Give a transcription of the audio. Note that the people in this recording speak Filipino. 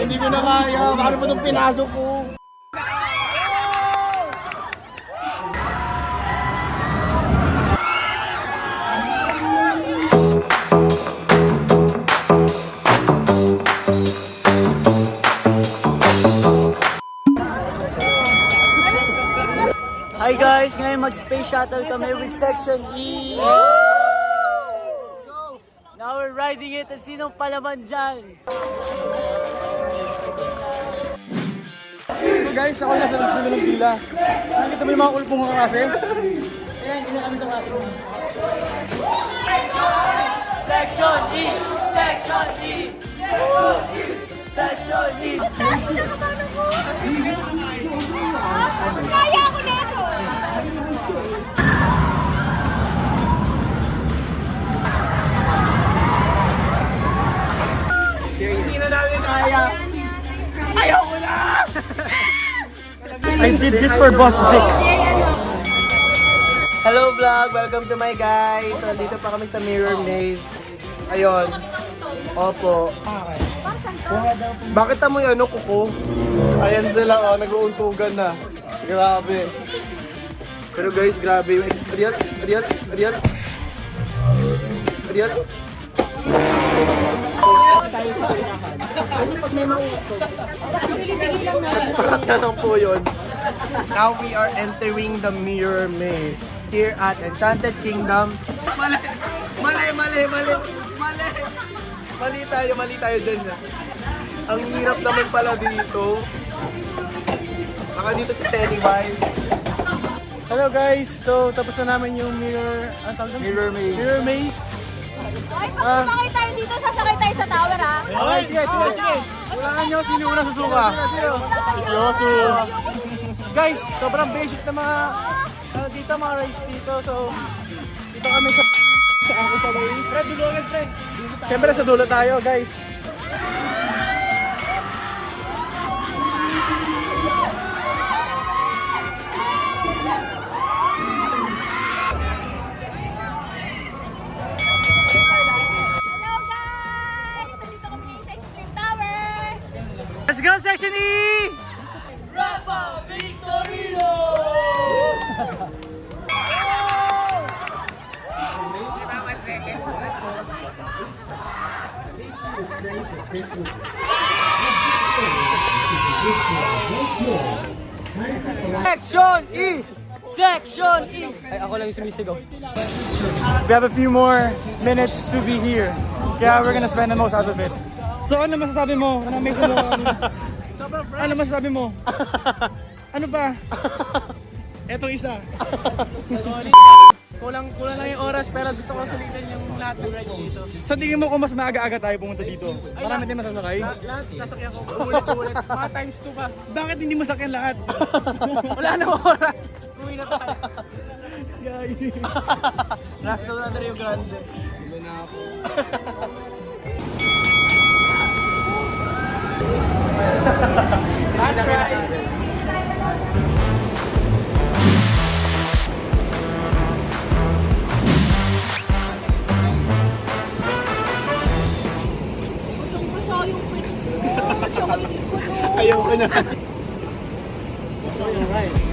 Hindi ko na kaya. Paano pa itong pinasok ko? Hi guys! Ngayon mag-space shuttle kami with Section E! Now we're riding it at sinong palaman dyan? So guys, ako nasa dulo ng pila. Nakikita mo yung mga ulpong mga klase? Ayan, hindi kami sa classroom. Section E! Section E! Section E! Kaya ko na ito! Hindi na namin kaya. Ayaw ko na! I did this for Boss Vic. Hello vlog! Welcome to my guys! So, dito pa kami sa Mirror Maze. Ayun. Opo. Bakit mo yung ano, kuko? Ayan sila, oh, nag-uuntugan na. Grabe. Pero guys, grabe yung experience. Nagpalat na lang po yun. Now we are entering the Mirror Maze here at Enchanted Kingdom. Mali tayo dyan. Ang hirap naman pala dito. Baka dito si Pennywise. Hello guys, so tapos na namin yung Mirror Maze. Mirror Maze. Ay, pag sumakay tayo dito, sasakay tayo sa tower, ha? Okay, sige. Wala nyo, sino una susuka? Yosu. Guys, sobrang basic na mga dito, mga rides dito. So, dito kami sa ako sa way. Fred, dulo agad, Fred. Siyempre sa dulo tayo, guys. Hello, guys! Nandito kami sa Extreme Tower! Let's go, Section E! Rafa Victorino! Section E! Section E! Ay, ako lang yung sumisigaw. We have a few more minutes to be here. Kaya we're gonna spend the most out of it. So ano masasabi mo? Ano may mo? Ano masasabi mo? Ano ba? Etong isa. Kulang lang yung oras pero gusto ko sulitin yung lahat ng rides dito. Sa tingin mo kung mas maaga-aga tayo pumunta dito? Marami din masasakay? Lahat sasakyan ko ulit. Mga times 2 pa. Bakit hindi mo sakyan lahat? Wala na oras. Uwi na tayo. Last na Rio Grande. Hindi na ako. Last ride. Gusto yung quick ko. Tsaka yung likod ko. Ayaw ko na. So, yung ride.